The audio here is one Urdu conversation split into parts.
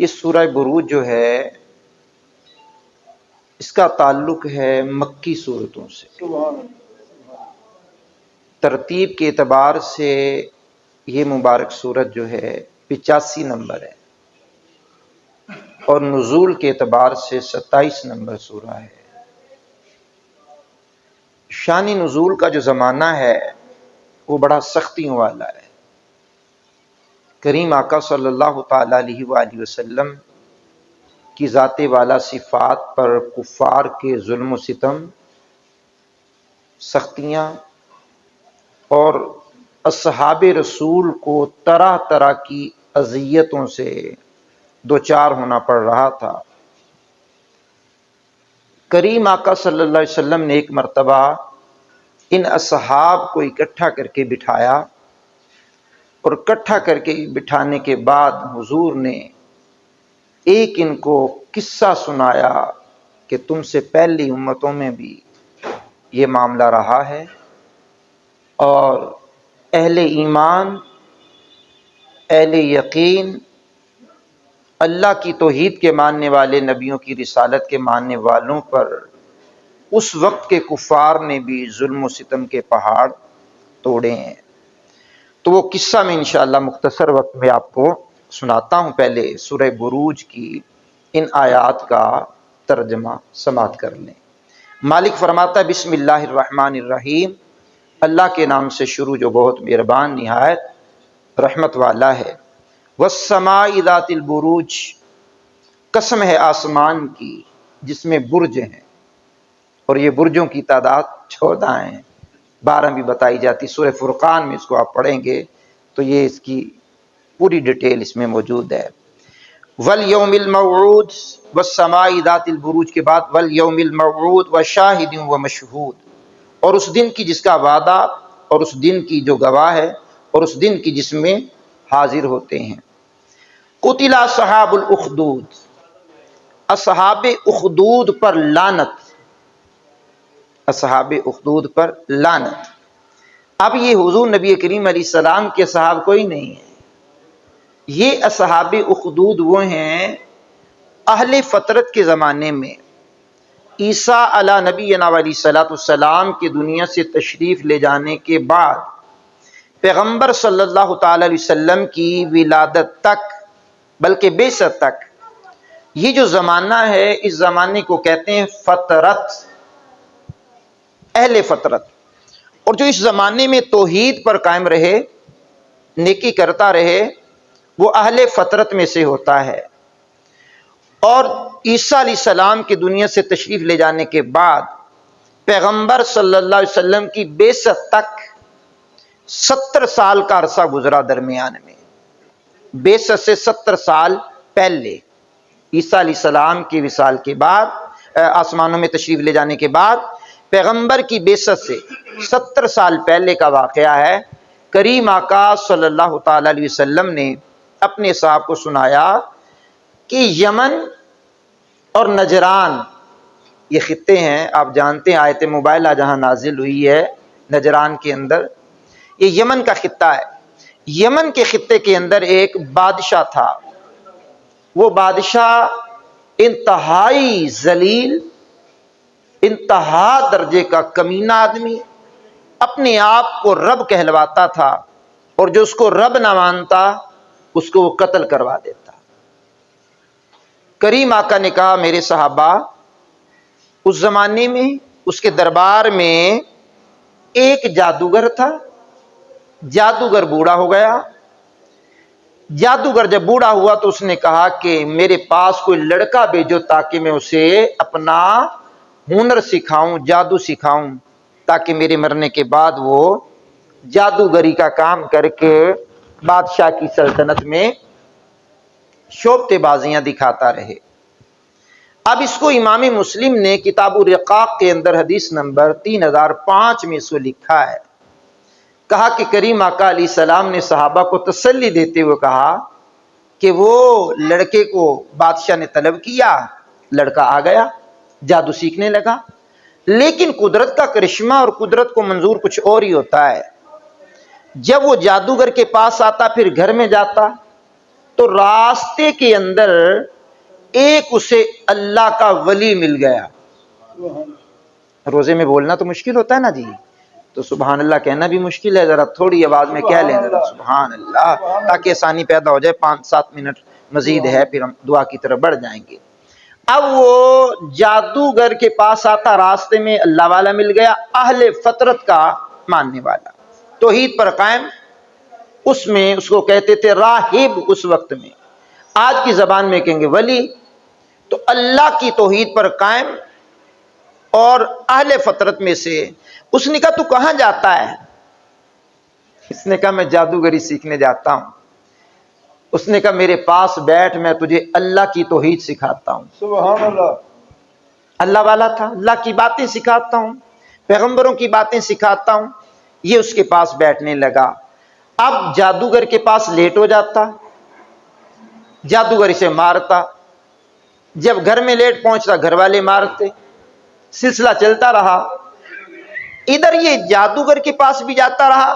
یہ سورہ بروج جو ہے اس کا تعلق ہے مکی صورتوں سے۔ ترتیب کے اعتبار سے یہ مبارک سورت جو ہے 85 نمبر ہے اور نزول کے اعتبار سے 27 نمبر سورہ ہے۔ شان نزول کا جو زمانہ ہے وہ بڑا سختیوں والا ہے۔ کریم آقا صلی اللہ تعالی علیہ وآلہ وسلم کی ذات والا صفات پر کفار کے ظلم و ستم، سختیاں، اور اصحاب رسول کو طرح طرح کی اذیتوں سے دوچار ہونا پڑ رہا تھا۔ کریم آقا صلی اللہ علیہ وسلم نے ایک مرتبہ ان اصحاب کو اکٹھا کر کے بٹھایا، اور اکٹھا کر کے بٹھانے کے بعد حضور نے ایک ان کو قصہ سنایا کہ تم سے پہلی امتوں میں بھی یہ معاملہ رہا ہے، اور اہل ایمان، اہل یقین، اللہ کی توحید کے ماننے والے، نبیوں کی رسالت کے ماننے والوں پر اس وقت کے کفار نے بھی ظلم و ستم کے پہاڑ توڑے ہیں۔ تو وہ قصہ میں انشاءاللہ مختصر وقت میں آپ کو سناتا ہوں۔ پہلے سورہ بروج کی ان آیات کا ترجمہ سماعت کر لیں۔ مالک فرماتا ہے بسم اللہ الرحمن الرحیم، اللہ کے نام سے شروع جو بہت مہربان نہایت رحمت والا ہے۔ والسماء ذات البروج، قسم ہے آسمان کی جس میں برج ہیں، اور یہ برجوں کی تعداد 14 ہیں، 12 بھی بتائی جاتی۔ سورہ فرقان میں اس کو آپ پڑھیں گے تو یہ اس کی پوری ڈیٹیل اس میں موجود ہے۔ والیوم الموعود، والسماء ذات البروج کے بعد والیوم الموعود وشاہد ومشہود، اور اس دن کی جس کا وعدہ، اور اس دن کی جو گواہ ہے، اور اس دن کی جس میں حاضر ہوتے ہیں۔ قتل اصحاب الاخدود، اصحاب اخدود پر لعنت، اصحاب اخدود پر لعنت۔ اب یہ حضور نبی کریم علیہ السلام کے صحاب کوئی نہیں ہے، یہ اصحاب اخدود وہ ہیں اہل فترت کے زمانے میں عیسیٰ علی نبینا علیہ الصلوۃ والسلام کے دنیا سے تشریف لے جانے کے بعد پیغمبر صلی اللہ تعالی علیہ وسلم کی ولادت تک، بلکہ بعثت تک، یہ جو زمانہ ہے اس زمانے کو کہتے ہیں فترت، اہل فترت۔ اور جو اس زمانے میں توحید پر قائم رہے، نیکی کرتا رہے، وہ اہل فترت میں سے ہوتا ہے۔ اور عیسیٰ علیہ السلام کی دنیا سے تشریف لے جانے کے بعد پیغمبر صلی اللہ علیہ وسلم کی بعثت تک 70 سال کا عرصہ گزرا درمیان میں۔ بعثت سے 70 سال پہلے، عیسیٰ علیہ السلام کی وصال کے بعد، آسمانوں میں تشریف لے جانے کے بعد پیغمبر کی بعثت سے 70 سال پہلے کا واقعہ ہے۔ کریم آقا صلی اللہ تعالی علیہ وسلم نے اپنے صاحب کو سنایا کہ یمن اور نجران، یہ خطے ہیں، آپ جانتے ہیں آیت مبارکہ جہاں نازل ہوئی ہے نجران کے اندر، یہ یمن کا خطہ ہے۔ یمن کے خطے کے اندر ایک بادشاہ تھا، وہ بادشاہ انتہائی ذلیل، انتہا درجے کا کمینہ آدمی، اپنے آپ کو رب کہلواتا تھا، اور جو اس کو رب نہ مانتا اس کو وہ قتل کروا دیتا۔ کریم آقا نے کہا میرے صحابہ، اس زمانے میں اس کے دربار میں ایک جادوگر تھا، جادوگر بوڑھا ہو گیا۔ جادوگر جب بوڑھا ہوا تو اس نے کہا کہ میرے پاس کوئی لڑکا بھیجو تاکہ میں اسے اپنا ہنر سکھاؤں، جادو سکھاؤں، تاکہ میرے مرنے کے بعد وہ جادوگری کا کام کر کے بادشاہ کی سلطنت میں شوختے بازیاں دکھاتا رہے۔ اب اس کو امام مسلم نے کتاب الرقاق کے اندر حدیث نمبر 3005 میں اس کو لکھا ہے۔ کہا کہ کریم آقا علیہ السلام نے صحابہ کو تسلی دیتے ہوئے کہا کہ وہ لڑکے کو بادشاہ نے طلب کیا، لڑکا آ گیا، جادو سیکھنے لگا، لیکن قدرت کا کرشمہ اور قدرت کو منظور کچھ اور ہی ہوتا ہے۔ جب وہ جادوگر کے پاس آتا، پھر گھر میں جاتا، تو راستے کے اندر ایک اسے اللہ کا ولی مل گیا. روزے میں بولنا تو مشکل ہوتا ہے نا جی, تو سبحان اللہ کہنا بھی مشکل ہے, ذرا تھوڑی آواز میں کہہ لیں ذرا سبحان اللہ, تاکہ آسانی پیدا ہو جائے. 5-7 منٹ مزید ہے, پھر ہم دعا کی طرف بڑھ جائیں گے. اب وہ جادوگر کے پاس آتا, راستے میں اللہ والا مل گیا, اہل فطرت کا ماننے والا, توحید پر قائم. اس میں اس کو کہتے تھے راہب اس وقت میں, آج کی زبان میں کہیں گے ولی. تو اللہ کی توحید پر قائم اور اہل فطرت میں سے. اس نے کہا تو کہاں جاتا ہے؟ اس نے کہا میں جادوگری سیکھنے جاتا ہوں. اس نے کہا میرے پاس بیٹھ, میں تجھے اللہ کی توحید سکھاتا ہوں. سبحان اللہ. اللہ والا تھا, اللہ کی باتیں سکھاتا ہوں, پیغمبروں کی باتیں سکھاتا ہوں. یہ اس کے پاس بیٹھنے لگا. اب جادوگر کے پاس لیٹ ہو جاتا, جادوگر اسے مارتا. جب گھر میں لیٹ پہنچتا گھر والے مارتے. سلسلہ چلتا رہا. ادھر یہ جادوگر کے پاس بھی جاتا رہا.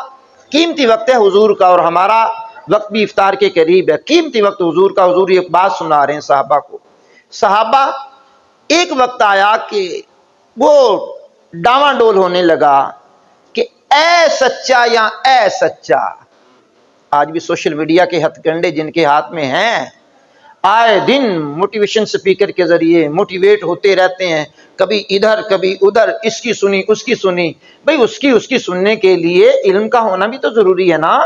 قیمتی وقت ہے حضور کا, اور ہمارا وقت بھی افطار کے قریب ہے. قیمتی وقت حضور کا. حضور یہ بات سنا رہے ہیں صحابہ کو. صحابہ ایک وقت آیا کہ وہ ڈاواں ڈول ہونے لگا کہ اے سچا یا اے سچا. آج بھی سوشل میڈیا کے ہتھ کنڈے جن کے ہاتھ میں ہیں, آئے دن موٹیویشن سپیکر کے ذریعے موٹیویٹ ہوتے رہتے ہیں, کبھی ادھر کبھی ادھر, اس کی سنی اس کی سنی. بھئی اس کی سننے کے لیے علم کا ہونا بھی تو ضروری ہے نا.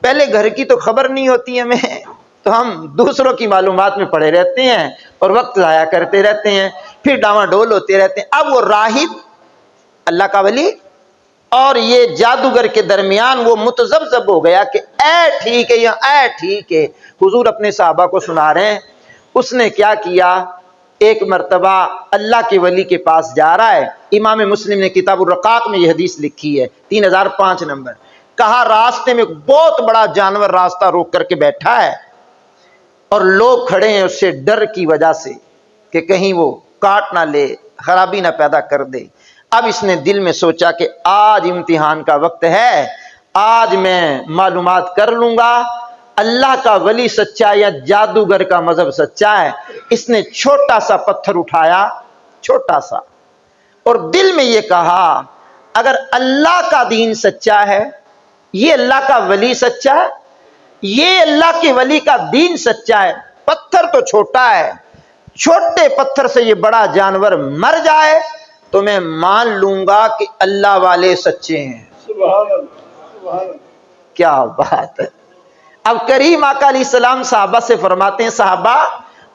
پہلے گھر کی تو خبر نہیں ہوتی ہمیں, تو ہم دوسروں کی معلومات میں پڑے رہتے ہیں اور وقت ضائع کرتے رہتے ہیں, پھر ڈاواں ڈول ہوتے رہتے ہیں. اب وہ راہب اللہ کا ولی اور یہ جادوگر کے درمیان وہ متذبذب ہو گیا کہ اے ٹھیک ہے یا اے ٹھیک ہے. حضور اپنے صحابہ کو سنا رہے ہیں. اس نے کیا کیا, ایک مرتبہ اللہ کے ولی کے پاس جا رہا ہے. امام مسلم نے کتاب الرقاق میں یہ حدیث لکھی ہے, 3005 نمبر. کہا راستے میں بہت بڑا جانور راستہ روک کر کے بیٹھا ہے اور لوگ کھڑے ہیں اس سے ڈر کی وجہ سے کہ کہیں وہ کاٹ نہ لے, خرابی نہ پیدا کر دے. اب اس نے دل میں سوچا کہ آج امتحان کا وقت ہے, آج میں معلومات کر لوں گا اللہ کا ولی سچا یا جادوگر کا مذہب سچا ہے. اس نے چھوٹا سا پتھر اٹھایا, چھوٹا سا, اور دل میں یہ کہا اگر اللہ کا دین سچا ہے, یہ اللہ کا ولی سچا ہے, یہ اللہ کے ولی کا دین سچا ہے, پتھر تو چھوٹا ہے, چھوٹے پتھر سے یہ بڑا جانور مر جائے تو میں مان لوں گا کہ اللہ والے سچے ہیں. سبحان اللہ. سبحان اللہ. کیا بات ہے. اب کریم آقا علیہ السلام صحابہ سے فرماتے ہیں, صحابہ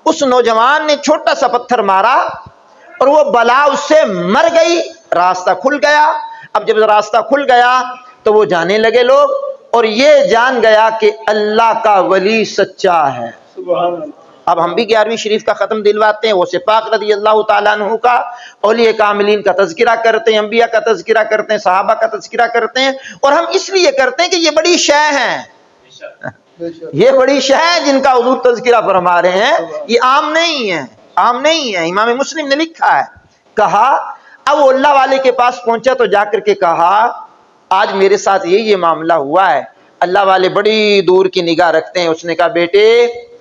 اس نوجوان نے چھوٹا سا پتھر مارا اور وہ بلا اس سے مر گئی, راستہ کھل گیا. اب جب راستہ کھل گیا تو وہ جانے لگے لوگ, اور یہ جان گیا کہ اللہ کا ولی سچا ہے. سبحان اللہ. اب ہم بھی 11ویں شریف کا ختم دلواتے ہیں, غوث پاک رضی اللہ تعالیٰ عنہ کا, اولیاء کاملین کا تذکرہ کرتے ہیں, انبیاء کا تذکرہ کرتے ہیں, صحابہ کا تذکرہ کرتے ہیں, اور ہم اس لیے کرتے ہیں کہ یہ بڑی شے ہیں, یہ بڑی شے ہیں جن کا حضور تذکرہ فرما رہے ہیں, یہ عام نہیں ہے, عام نہیں ہے. امام مسلم نے لکھا ہے. کہا اب وہ اللہ والے کے پاس پہنچا تو جا کر کے کہا آج میرے ساتھ یہ معاملہ ہوا ہے. اللہ والے بڑی دور کی نگاہ رکھتے ہیں. اس نے کہا بیٹے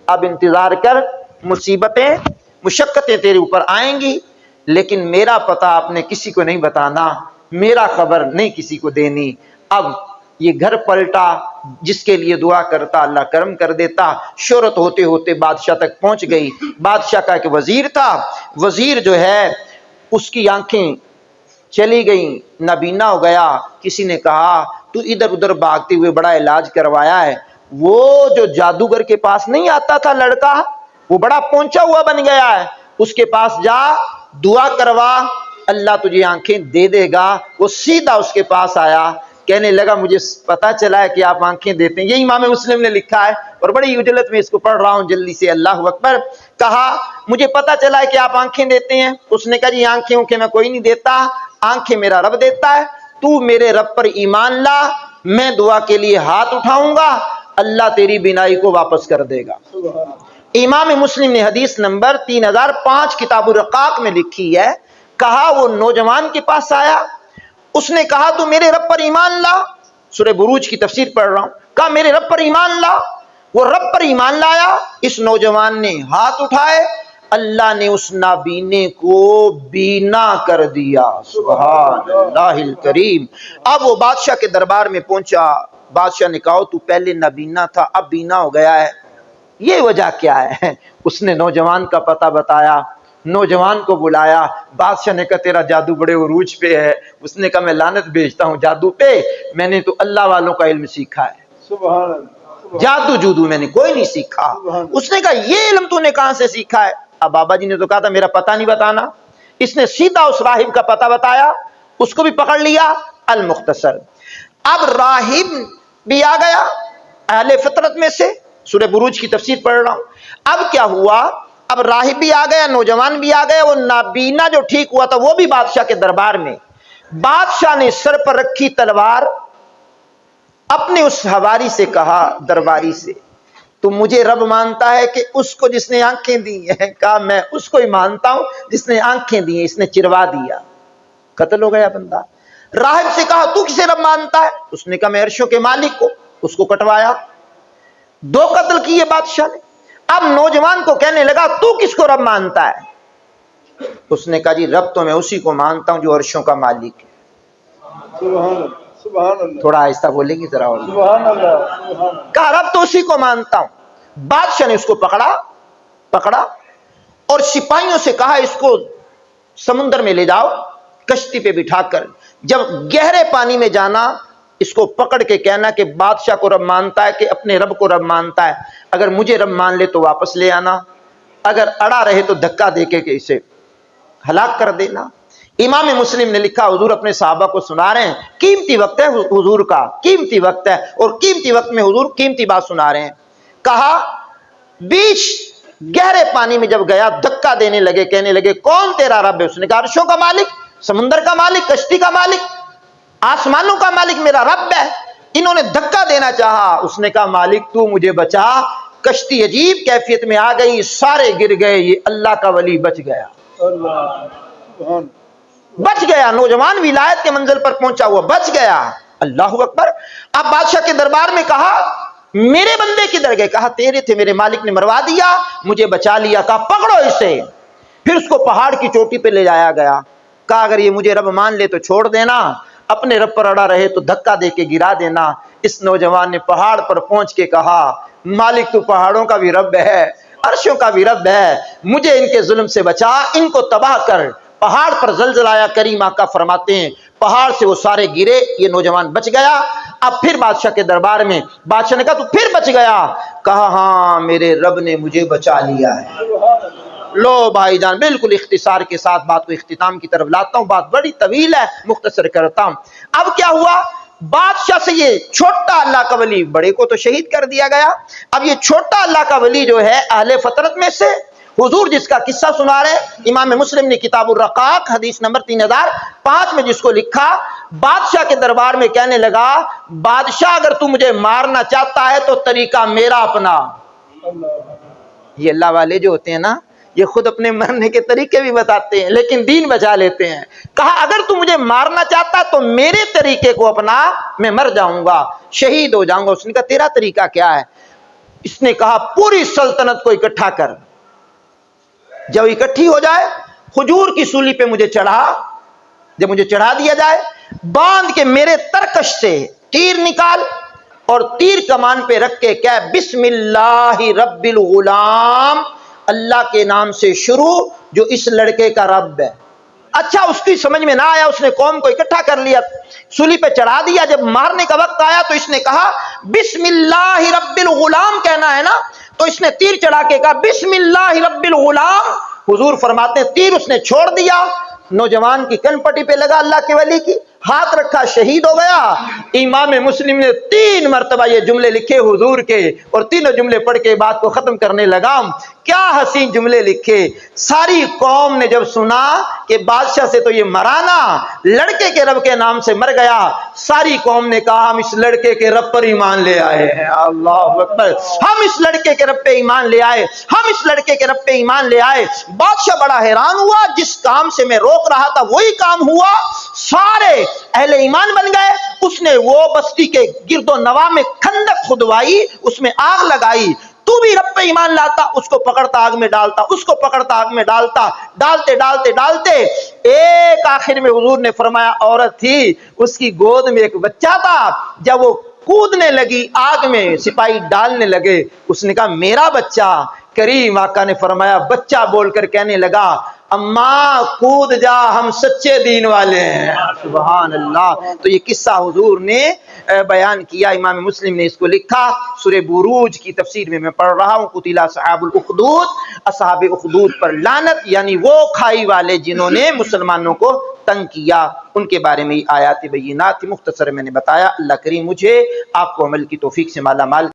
اب انتظار کر, مصیبتیں مشقتیں تیرے اوپر آئیں گی, لیکن میرا پتہ آپ نے کسی کو نہیں بتانا, میرا خبر نہیں کسی کو دینی. اب یہ گھر پلٹا, جس کے لیے دعا کرتا اللہ کرم کر دیتا. شہرت ہوتے ہوتے بادشاہ تک پہنچ گئی. بادشاہ کا ایک وزیر تھا, وزیر جو ہے اس کی آنکھیں چلی گئیں, نابینا ہو گیا. کسی نے کہا تو ادھر ادھر بھاگتے ہوئے بڑا علاج کروایا ہے. وہ جو جادوگر کے پاس نہیں آتا تھا لڑکا, وہ بڑا پہنچا ہوا بن گیا ہے, اس کے پاس جا دعا کروا, اللہ تجھے آنکھیں دے دے گا. وہ سیدھا اس کے پاس آیا, کہنے لگا مجھے پتا چلا ہے کہ آپ آنکھیں دیتے ہیں. یہ امام مسلم نے لکھا ہے اور بڑی عجلت میں اس کو پڑھ رہا ہوں جلدی سے, اللہ اکبر. کہا مجھے پتا چلا ہے کہ آپ آنکھیں دیتے ہیں. اس نے کہا جی آنکھیں میں کوئی نہیں دیتا, آنکھیں میرا رب دیتا ہے. تو میرے رب پر ایمان لا, میں دعا کے لیے ہاتھ اٹھاؤں گا, اللہ تیری بینائی کو واپس کر دے گا. امام مسلم نے حدیث نمبر 3005 کتاب الرقاق میں لکھی ہے. کہا وہ نوجوان کے پاس آیا, اس نے کہا تو میرے رب پر ایمان لا. سورہ بروج کی تفسیر پڑھ رہا ہوں. کہا میرے رب پر ایمان لا. وہ رب پر ایمان لایا. اس نوجوان نے ہاتھ اٹھائے, اللہ نے اس نابینے کو بینا کر دیا. سبحان اللہ الکریم. اب وہ بادشاہ کے دربار میں پہنچا. بادشاہ نے کہا تو پہلے نابینا تھا, اب بینا ہو گیا ہے, یہ وجہ کیا ہے؟ اس نے نوجوان کا پتہ بتایا, نوجوان کو بلایا. بادشاہ نے کہا تیرا جادو بڑے عروج پہ ہے. اس نے کہا میں لعنت بھیجتا ہوں جادو پہ, میں نے تو اللہ والوں کا علم سیکھا ہے, سبحان اللہ. جادو جودو میں نے کوئی نہیں سیکھا. اس نے کہا یہ علم تو نے کہاں سے سیکھا ہے؟ اب بابا جی نے تو کہا تھا میرا پتہ نہیں بتانا. اس نے سیدھا اس راہب کا پتہ بتایا, اس کو بھی پکڑ لیا. المختصر, اب راہب بھی آ گیا اہل فطرت میں سے, سورہ بروج کی تفسیر پڑھ رہا ہوں. اب کیا ہوا, اب راہب بھی آ گیا, نوجوان بھی آ گیا. وہ نابینا جو ٹھیک ہوا تھا وہ بھی بادشاہ کے دربار میں. بادشاہ نے سر پر رکھی تلوار, اپنے اس حواری سے کہا, درباری سے, تو مجھے رب مانتا ہے کہ اس کو جس نے آنکھیں دی ہیں؟ کہا میں اس کو ہی مانتا ہوں جس نے آنکھیں دی ہیں, اس نے چروا دیا. قتل ہو گیا بندہ. راہب سے کہا تو کسے رب مانتا ہے؟ اس نے کہا میں عرشوں کے مالک کو. اس کو کٹوایا. 2 قتل کیے بادشاہ نے. اب نوجوان کو کہنے لگا تو کس کو رب مانتا ہے؟ اس نے کہا جی رب تو میں اسی کو مانتا ہوں جو عرشوں کا مالک ہے. سبحان اللہ. سبحان اللہ. تھوڑا آہستہ بولے گی ذرا اور. سبحان اللہ. سبحان اللہ. کہا رب تو اسی کو مانتا ہوں. بادشاہ نے اس کو پکڑا اور سپاہیوں سے کہا اس کو سمندر میں لے جاؤ, کشتی پہ بٹھا کر. جب گہرے پانی میں جانا, اس کو پکڑ کے کہنا کہ بادشاہ کو رب مانتا ہے کہ اپنے رب کو رب مانتا ہے, اگر مجھے رب مان لے تو واپس لے آنا, اگر اڑا رہے تو دھکا دے کے اسے ہلاک کر دینا. امام مسلم نے لکھا حضور اپنے صحابہ کو سنا رہے ہیں, قیمتی وقت ہے حضور کا, قیمتی وقت ہے, اور قیمتی وقت میں حضور قیمتی بات سنا رہے ہیں. کہا بیچ گہرے پانی میں جب گیا, دھکا دینے لگے, کہنے لگے کون تیرا رب ہے؟ اس نے کہا عرشوں کا مالک, سمندر کا مالک, کشتی کا مالک, آسمانوں کا مالک میرا رب ہے. انہوں نے دھکا دینا چاہا. اس نے کہا مالک تو مجھے بچا. کشتی عجیب کیفیت میں آ گئی, سارے گر گئے, یہ اللہ کا ولی بچ گیا. اللہ. سبحان. بچ گیا. نوجوان ولایت کے منزل پر پہنچا ہوا بچ گیا. اللہ اکبر. اب بادشاہ کے دربار میں کہا میرے بندے کدھر گئے؟ کہا تیرے تھے, میرے مالک نے مروا دیا, مجھے بچا لیا. کہا پکڑو اسے. پھر اس کو پہاڑ کی چوٹی پہ لے جایا گیا. کہا اگر یہ مجھے رب مان لے تو چھوڑ دینا, اپنے رب پر اڑا رہے تو دھکا دے کے گرا دینا. اس نوجوان نے پہاڑ پر پہنچ کے کہا مالک تو پہاڑوں کا بھی رب ہے, عرشوں کا بھی رب ہے, مجھے ان کے ظلم سے بچا, ان کو تباہ کر. پہاڑ پر زلزلہ آیا. کریم آقا فرماتے ہیں پہاڑ سے وہ سارے گرے, یہ نوجوان بچ گیا. اب پھر بادشاہ کے دربار میں, بادشاہ نے کہا تو پھر بچ گیا؟ کہا ہاں میرے رب نے مجھے بچا لیا ہے. لو بھائی جان, بالکل اختصار کے ساتھ بات کو اختتام کی طرف لاتا ہوں, بات بڑی طویل ہے, مختصر کرتا ہوں. اب کیا ہوا, بادشاہ سے یہ چھوٹا اللہ کا ولی, بڑے کو تو شہید کر دیا گیا, اب یہ چھوٹا اللہ کا ولی جو ہے اہل فطرت میں سے, حضور جس کا قصہ سنا رہے, امام مسلم نے کتاب الرقاق حدیث نمبر 3005 میں جس کو لکھا, بادشاہ کے دربار میں کہنے لگا بادشاہ اگر تو مجھے مارنا چاہتا ہے تو طریقہ میرا اپنا. یہ اللہ والے جو ہوتے ہیں نا, یہ خود اپنے مرنے کے طریقے بھی بتاتے ہیں لیکن دین بچا لیتے ہیں. کہا اگر تو مجھے مارنا چاہتا ہے تو میرے طریقے کو اپنا, میں مر جاؤں گا, شہید ہو جاؤں گا. اس نے کہا تیرا طریقہ کیا ہے؟ اس نے کہا پوری سلطنت کو اکٹھا کر, جب اکٹھی ہو جائے کھجور کی سولی پہ مجھے چڑھا, جب مجھے چڑھا دیا جائے باندھ کے میرے ترکش سے تیر نکال اور تیر کمان پہ رکھ کے کہہ بسم اللہ رب الغلام, اللہ کے نام سے شروع جو اس لڑکے کا رب ہے. اچھا اس کی سمجھ میں نہ آیا, اس نے قوم کو اکٹھا کر لیا, سولی پہ چڑھا دیا. جب مارنے کا وقت آیا تو اس نے کہا بسم اللہ رب الغلام کہنا ہے نا, تو اس نے تیر چڑھا کے کہا بسم اللہ رب الغلام. حضور فرماتے ہیں تیر اس نے چھوڑ دیا, نوجوان کی کن پٹی پہ لگا اللہ کے ولی کی, ہاتھ رکھا, شہید ہو گیا. امام مسلم نے 3 مرتبہ یہ جملے لکھے حضور کے, اور تینوں جملے پڑھ کے بات کو ختم کرنے لگا. کیا حسین جملے لکھے. ساری قوم نے جب سنا کہ بادشاہ سے تو یہ مرانا, لڑکے کے رب کے نام سے مر گیا, ساری قوم نے کہا ہم اس لڑکے کے رب پر ایمان لے آئے ہیں. اللہ اکبر. ہم اس لڑکے کے رب پہ ایمان لے آئے, ہم اس لڑکے کے رب پہ ایمان لے آئے. بادشاہ بڑا حیران ہوا, جس کام سے میں روک رہا تھا وہی کام ہوا. سارے اہل ایمان بن گئے. اس نے وہ بستی کے گرد و نواح میں خندق کھدوائی, اس میں آگ لگائی. تو بھی رب پہ ایمان لاتا, اس کو پکڑتا آگ میں ڈالتا, اس کو پکڑتا آگ میں ڈالتا, ڈالتے ڈالتے ڈالتے ایک آخر میں حضور نے فرمایا عورت تھی, اس کی گود میں ایک بچہ تھا. جب وہ کودنے لگی آگ میں, سپاہی ڈالنے لگے, اس نے کہا میرا بچہ. کریم آقا نے فرمایا, بچہ بول کر کہنے لگا اماں کود جا, ہم سچے دین والے ہیں. سبحان اللہ. تو یہ قصہ حضور نے بیان کیا, امام مسلم نے اس کو لکھا. سورہ بروج کی تفسیر میں پڑھ رہا ہوں, قتل اصحاب الاخدود, اصحاب اخدود پر لعنت, یعنی وہ کھائی والے جنہوں نے مسلمانوں کو تنگ کیا, ان کے بارے میں آیات بینات مختصر میں نے بتایا. اللہ کریم مجھے آپ کو عمل کی توفیق سے مالا مال